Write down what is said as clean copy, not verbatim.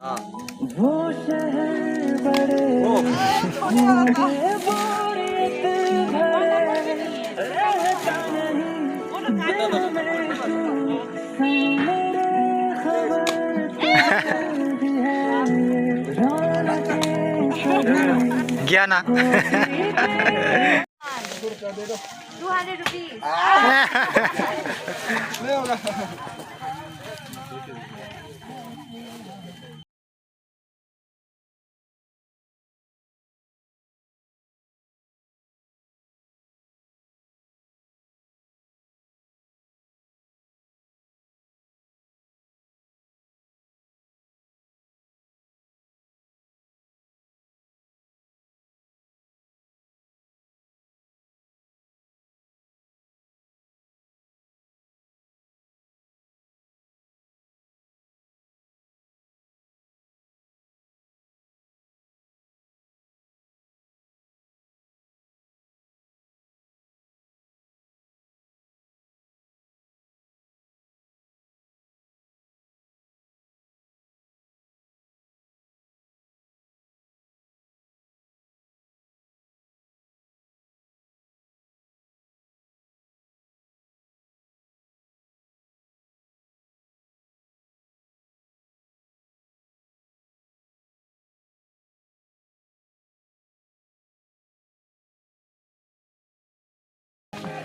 वो शहर बड़े बोरियत भरे रहता नहीं दिल में तू मेरे खबर भी है ये रौनकें सभी गया ना 200 rupees.